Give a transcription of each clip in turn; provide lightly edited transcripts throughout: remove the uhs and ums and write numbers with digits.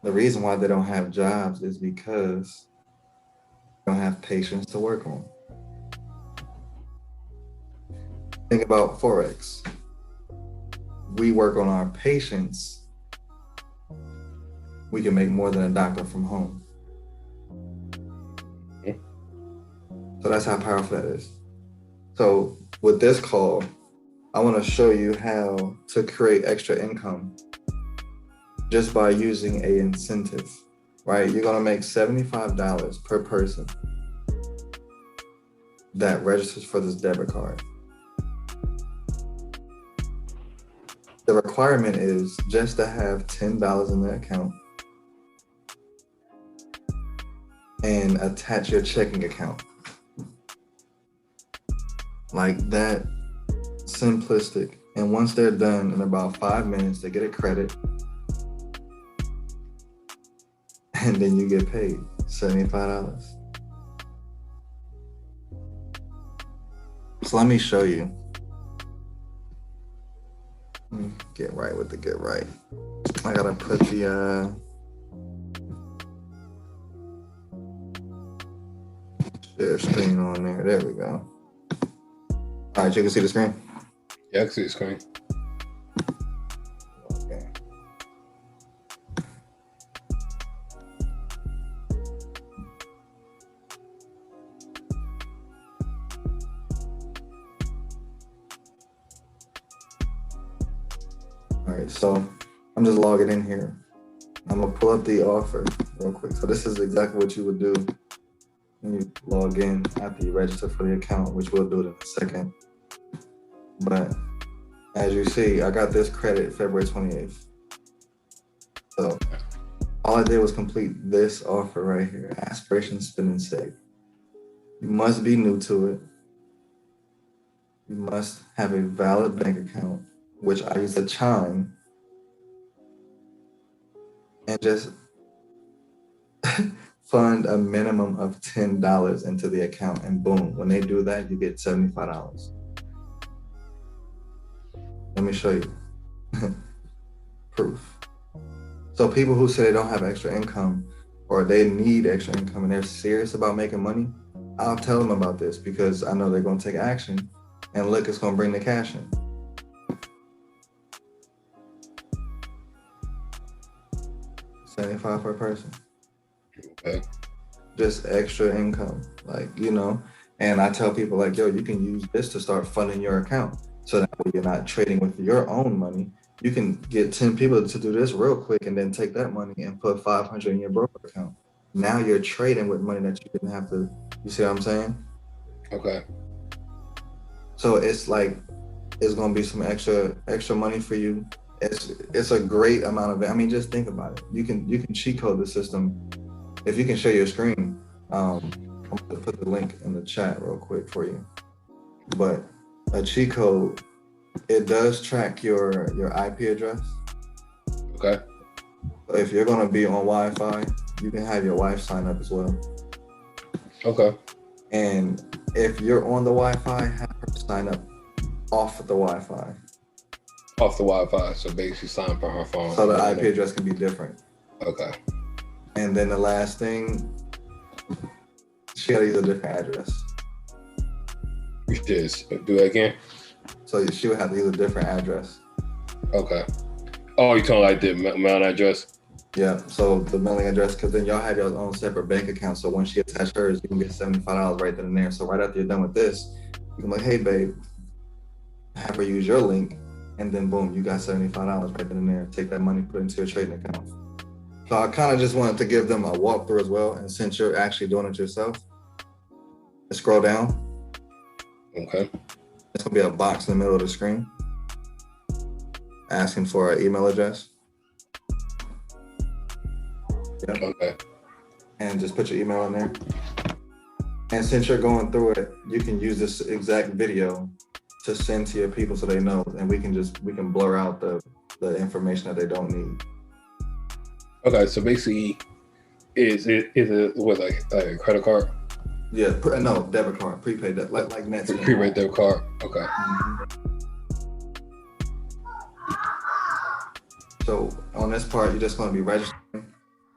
The reason why they don't have jobs is because they don't have patience to work on. Think about Forex. We work on our patience. We can make more than a doctor from home. So that's how powerful that is. So with this call, I want to show you how to create extra income just by using an incentive, right? You're going to make $75 per person that registers for this debit card. The requirement is just to have $10 in the account and attach your checking account. Like that, simplistic. And once they're done, in about 5 minutes, they get a credit. And then you get paid $75. So let me show you. Get right with the get right. I gotta put the share screen on there. There we go. All right, you can see the screen? Yeah, I can see the screen. Okay. All right, so I'm just logging in here. I'm gonna pull up the offer real quick. So this is exactly what you would do when you log in after you register for the account, which we'll do it in a second. But as you see, I got this credit February 28th. So all I did was complete this offer right here, aspiration spin and save. You must be new to it. You must have a valid bank account, which I use a Chime, and just fund a minimum of $10 into the account, and boom, when they do that, you get $75. Let me show you. Proof. So people who say they don't have extra income or they need extra income and they're serious about making money, I'll tell them about this because I know they're going to take action, and look, it's going to bring the cash in. $75 per person. Okay. Just extra income, like, you know. And I tell people, like, yo, you can use this to start funding your account, so that way you're not trading with your own money. You can get 10 people to do this real quick and then take that money and put 500 in your broker account. Now you're trading with money that you didn't have to. You see what I'm saying? Okay. So it's like, it's going to be some extra money for you. It's a great amount of it. I mean, just think about it. You can cheat code the system. If you can share your screen, I'm going to put the link in the chat real quick for you. But a cheat code, it does track your IP address. Okay. If you're going to be on Wi-Fi, you can have your wife sign up as well. Okay. And if you're on the Wi-Fi, have her sign up off of the Wi-Fi. Off the Wi-Fi, so basically sign for her phone. So the IP address can be different. Okay. And then the last thing, she gotta use a different address. You just do that again? So she would have to use a different address. Okay. Oh, you talking like the mail address? Yeah, so the mailing address, because then y'all have your own separate bank account. So when she attached hers, you can get $75 right then and there. So right after you're done with this, you can be like, hey babe, have her use your link, and then boom, you got $75 right then and there. Take that money, put it into your trading account. So I kind of just wanted to give them a walkthrough as well. And since you're actually doing it yourself, scroll down. Okay. It's gonna be a box in the middle of the screen asking for an email address. Yep. Okay. And just put your email in there. And since you're going through it, you can use this exact video to send to your people so they know, and we can blur out the information that they don't need. Okay, so basically, is it what, like a credit card? Yeah, no, debit card, prepaid, like Nets. Prepaid debit card. Okay. Mm-hmm. So on this part, you're just going to be registering.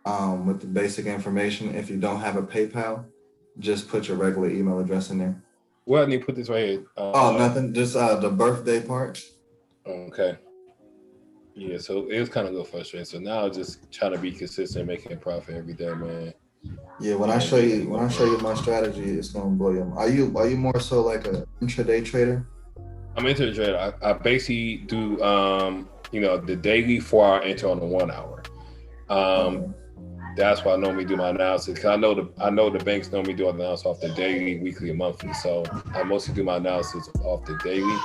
with the basic information. If you don't have a PayPal, just put your regular email address in there. Well, I need to put this right here. Oh, nothing. Just the birthday part. Okay. Yeah, so it was kind of a little frustrating. So now just trying to be consistent, making a profit every day, man. Yeah, when I show you my strategy, it's gonna blow you. Are you more so like a intraday trader? I'm into the trade. I basically do the daily 4 hour enter on the 1 hour. That's why I normally do my analysis, because I know the banks normally do an analysis off the daily, weekly, and monthly. So I mostly do my analysis off the daily,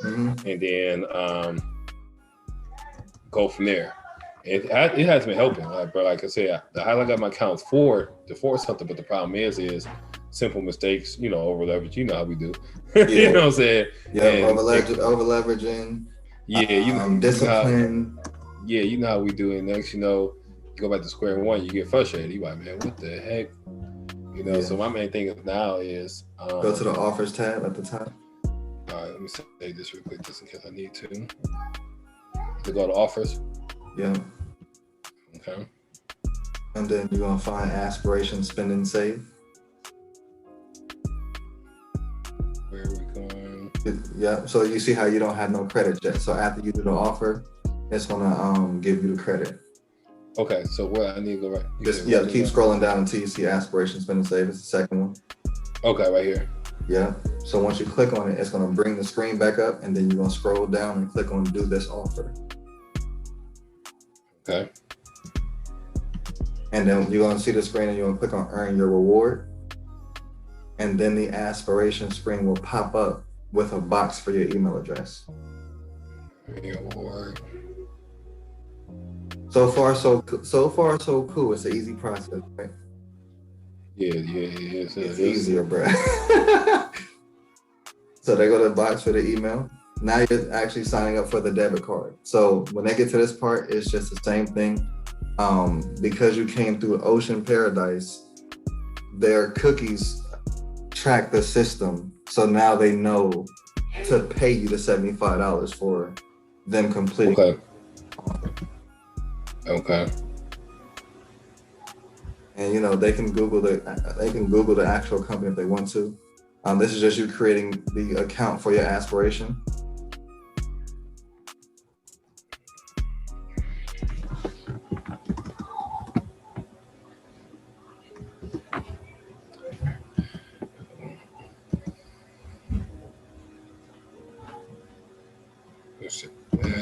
and then go from there. It has been helping, but like I said, the highlight got my account for something, but the problem is simple mistakes, over leverage. You know how we do. Yeah. You know what I'm saying? Yeah, over leveraging. Yeah, discipline. You know how we do it. Next, you go back to square one, you get frustrated. You like, man, what the heck? So my main thing now is go to the offers tab at the top. All right, let me say this real quick just in case I need to. To go to offers. Yeah. Okay. And then you're gonna find aspiration, spend, and save. Where are we going? Yeah. So you see how you don't have no credit yet. So after you do the offer, it's gonna give you the credit. Okay. So where I need to go right? Keep scrolling down until you see aspiration, spend, and save. It's the second one. Okay, right here. Yeah. So once you click on it, it's gonna bring the screen back up, and then you're gonna scroll down and click on do this offer. Okay. And then you're gonna see the screen, and you're gonna click on earn your reward, and then the aspiration screen will pop up with a box for your email address. Reward. So far, so cool. It's an easy process, right? Yeah. It's easier, bro. So they go to the box for the email. Now you're actually signing up for the debit card. So when they get to this part, it's just the same thing. Because you came through Ocean Paradise, their cookies track the system. So now they know to pay you the $75 for them completing. Okay. And they can Google the actual company if they want to. This is just you creating the account for your aspiration.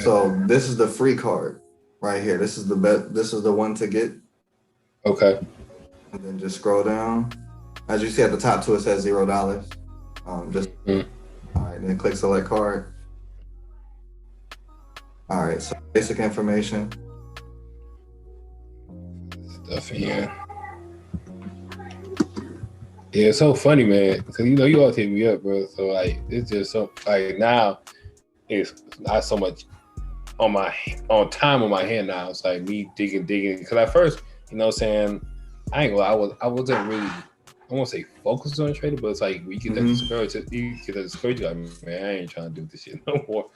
So this is the free card right here. This is the best. This is the one to get. Okay. And then just scroll down. As you see at the top too, it says $0. All right. Then click select card. All right. So basic information. Stuff here. Yeah, it's so funny, man. Because you always hit me up, bro. So it's just so now it's not so much on time on my hand now. It's like me digging. Because at first, what I'm saying, I ain't gonna lie, I wasn't really, I won't say focused on trading, but it's like we get that discouraged. Like, man, I ain't trying to do this shit no more.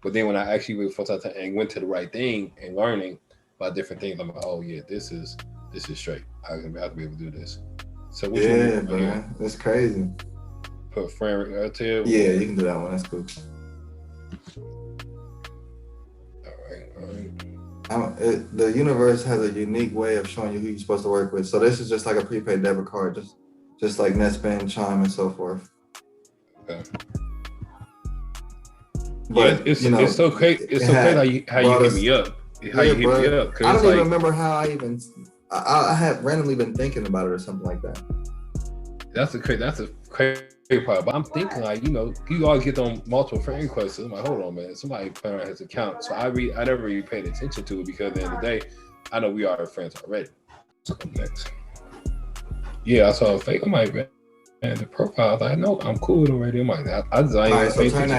But then when I actually really focused on and went to the right thing and learning about different things, I'm like, oh yeah, this is straight. I have to be able to do this. So yeah, man, that's crazy. Put friend relative. Yeah, you can do that one. That's cool. All right. The universe has a unique way of showing you who you're supposed to work with. So this is just like a prepaid debit card, just like NetSpend, Chime, and so forth. Okay. But it's so crazy. It's so crazy how you hit me up. How you hit me up? I don't even remember how I had randomly been thinking about it or something like that. That's a crazy part. But I'm thinking you always get on multiple friend requests. I'm like, hold on, man. Somebody playing on his account. So I never really paid attention to it because at the end of the day, I know we are friends already. So next. Yeah, I saw a fake. I'm like, man, the profile. I was like, no, I'm cool already. I'm like, I designed. All right, so turn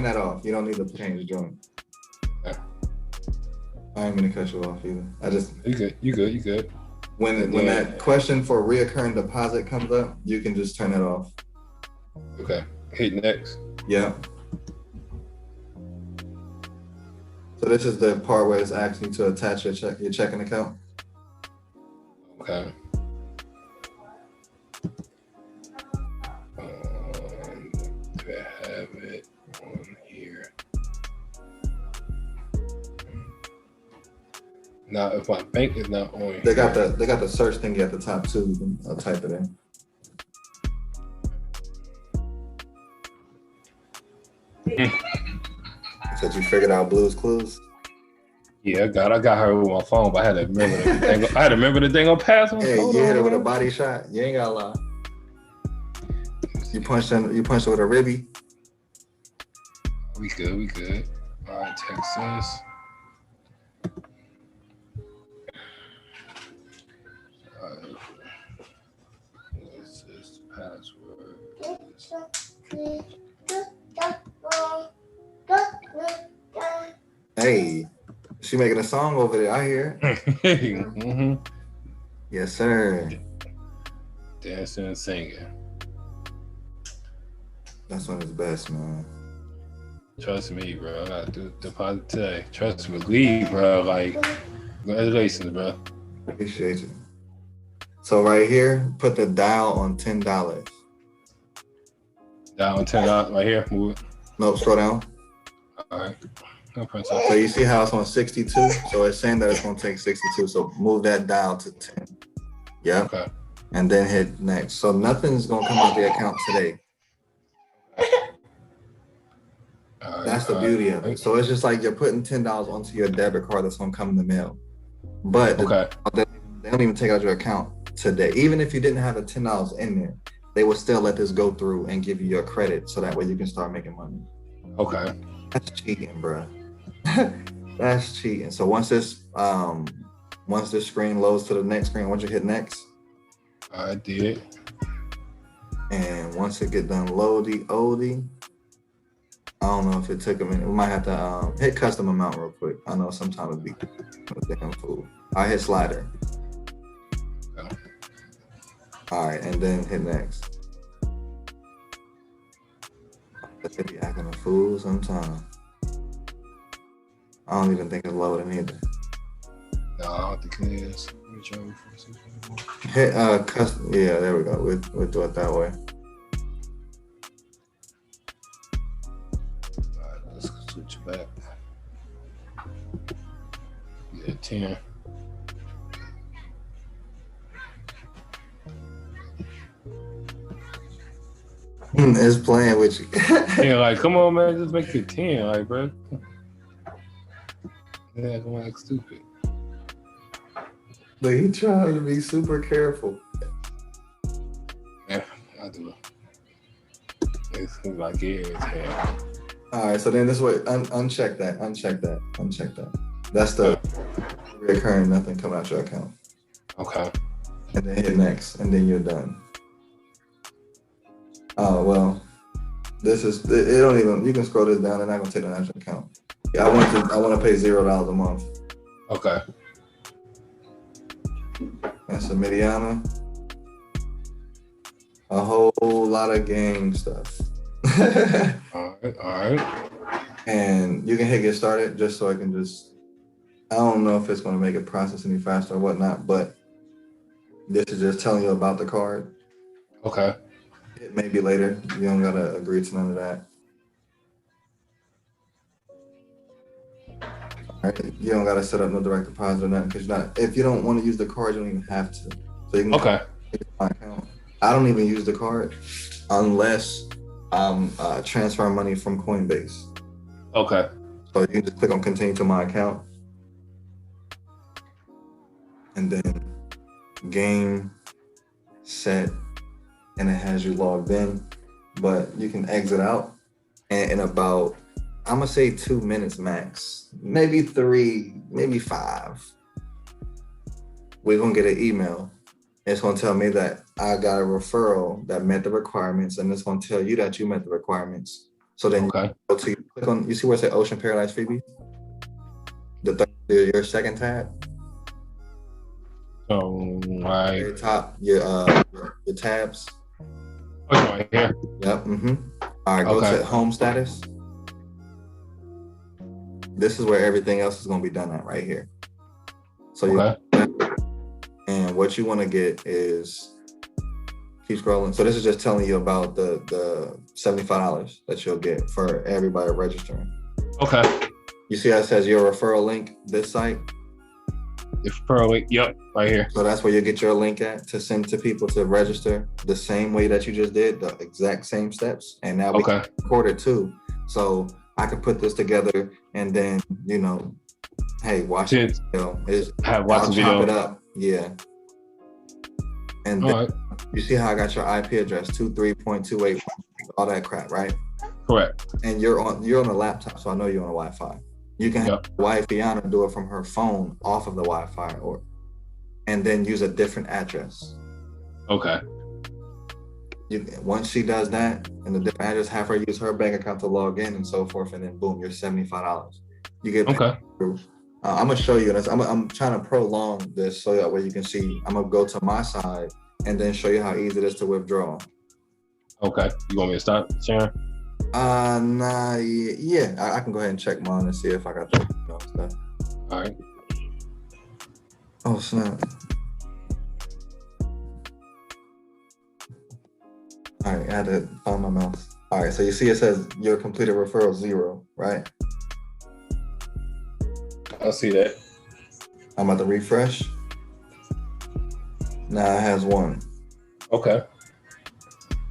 that off. You don't need to change the joint. Okay. I ain't gonna cut you off either. You good. When that question for reoccurring deposit comes up, you can just turn it off. Okay. Hit next. Yeah. So this is the part where it's asking you to attach your checking account. Okay. Do I have it on here? Now, if my bank is not on They here, got the search thingy at the top too. You can type it in. Said you figured out Blue's Clues. yeah, I got her with my phone, but I had to remember the thing. I had to remember the thing on password. Hey, you hit her with a body shot. You ain't gotta lie. You punched her with a ribby. We good. All right, Texas. What's this password? Hey, she making a song over there. I hear. Mm-hmm. Yes, sir. Dancing and singing. That's one of his best, man. Trust me, bro. I gotta do the deposit today. Trust me, leave, bro. Like, congratulations, bro. Appreciate you. So right here, put the dial on $10. Down $10 right here. Move it. Nope, scroll down. All right. No press So up. you see how it's on 62? So it's saying that it's gonna take 62. So move that dial to 10. Yep. Okay. And then hit next. So nothing's gonna come out the account today. That's the beauty of it. So it's just like you're putting $10 onto your debit card that's gonna come in the mail. But they don't even take out your account today. Even if you didn't have the $10 in there, they will still let this go through and give you your credit so that way you can start making money. Okay. That's cheating, bro. That's cheating. So once this screen loads to the next screen, once you hit next, I did. and once it get done loading, I don't know if it took a minute. We might have to hit custom amount real quick. I know sometimes it be a damn fool. I hit slider. Okay. All right, and then hit next. They be acting a fool sometimes. I don't even think it's loading either. No, I don't think it is. Let me try before. Hit custom. Yeah, there we go. We'll do it that way. All right, let's switch back. Yeah, 10. It's playing with you. Yeah, like, come on, man, just make it 10, like, bro. Yeah, come on, act stupid. But he trying to be super careful. Yeah, I do. It's like, yeah, it's hell. All right, so then this way, uncheck that. That's the recurring nothing coming out your account. Okay. And then hit next, and then you're done. Oh, well, this is, it don't even, you can scroll this down, they're not gonna take the national account. Yeah, I want to pay $0 a month. Okay. That's a Mediana. A whole lot of game stuff. All right. And you can hit get started just so I can just, I don't know if it's gonna make it process any faster or whatnot, but this is just telling you about the card. Okay. It may be later. You don't gotta agree to none of that. All right. You don't gotta set up no direct deposit or nothing because if you don't want to use the card, you don't even have to. So you can my account. I don't even use the card unless I'm transferring money from Coinbase. Okay. So you can just click on continue to my account. And then game, set, and it has you logged in. But you can exit out and in about, I'm gonna say 2 minutes max, maybe 3, maybe 5. We're gonna get an email. It's gonna tell me that I got a referral that met the requirements, and it's gonna tell you that you met the requirements. So then you go to click on, you see where it says Ocean Paradise Freebie? Your second tab. So right. Very top, your tabs. Oh, right here. Yep. All right, go to home status. This is where everything else is gonna be done at right here. So you, and then what you want to get is, keep scrolling. So this is just telling you about the $75 that you'll get for everybody registering. Okay. You see how it says your referral link, this site? Referral link, yep, right here. So that's where you get your link at to send to people to register the same way that you just did, the exact same steps. And now we can record it too. So I can put this together and then, you know, hey, watch it. Watch the video. Chop it up. Yeah. And then, you see how I got your IP address, 23.28, all that crap, right? Correct. And you're on a laptop, so I know you're on a Wi-Fi. You can have Wifiana do it from her phone off of the Wi-Fi, and then use a different address. Okay. Once she does that, and the different address, have her use her bank account to log in and so forth, and then boom, you're $75. You get I'm gonna show you this. I'm trying to prolong this so that way you can see. I'm gonna go to my side and then show you how easy it is to withdraw. Okay. You want me to start sharing? Nah, yeah. I can go ahead and check mine and see if I got the stuff. All right. Oh snap. All right, I had to find my mouse. All right, so you see it says your completed referral 0, right? I see that. I'm about to refresh. Now it has 1. Okay.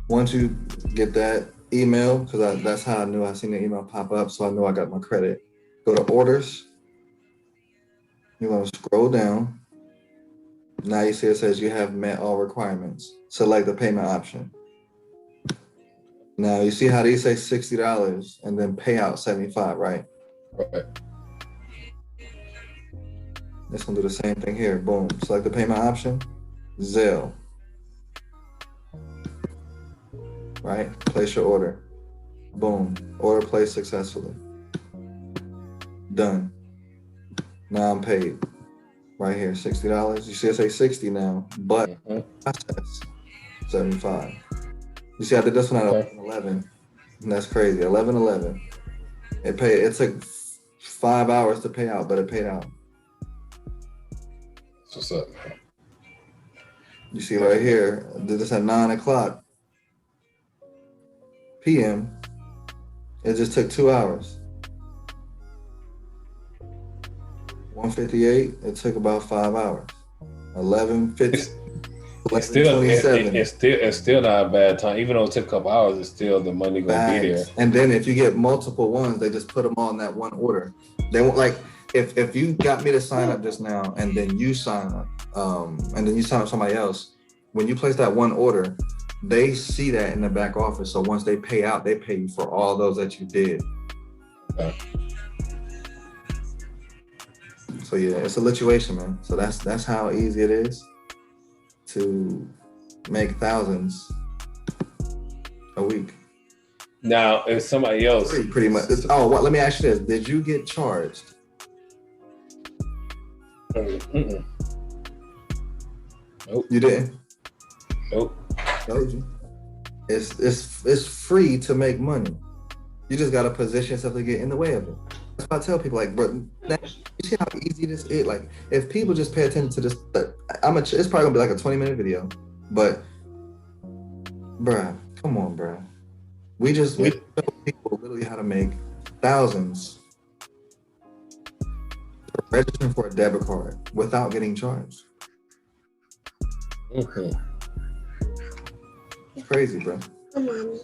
Once you get that email, because that's how I knew I seen the email pop up, so I know I got my credit. Go to orders. You're going to scroll down. Now you see it says you have met all requirements. Select the payment option. Now you see how these say $60 and then payout 75, right? Right. It's gonna do the same thing here. Boom. Select the payment option. Zelle. Right? Place your order. Boom. Order placed successfully. Done. Now I'm paid. Right here, $60. You see it say 60 now, but process 75. You see I did this one at 11. And that's crazy. 11:11. It took 5 hours to pay out, but it paid out. What's up? You see right here, did this at 9:00 p.m. It just took 2 hours. 1:58. It took about 5 hours. 11:50. It's still not a bad time. Even though it took a couple hours, it's still the money gonna be there. And then if you get multiple ones, they just put them on that one order. They won't like if you got me to sign up just now and then you sign up, and then you sign up somebody else. When you place that one order, they see that in the back office. So once they pay out, they pay you for all those that you did. Okay. So yeah, it's a situation, man. So that's how easy it is to make thousands a week. Now, if somebody else pretty much. Let me ask you this: did you get charged? Mm-mm. Nope. You didn't. Nope. Told you. It's free to make money. You just gotta position yourself to get in the way of it. That's why I tell people, like, bro, you see how easy this is? Like, if people just pay attention to this, it's probably gonna be like a 20-minute video, but, bruh, come on, bruh. We show people literally how to make thousands for registering for a debit card without getting charged. Okay. It's crazy, bro. Come on.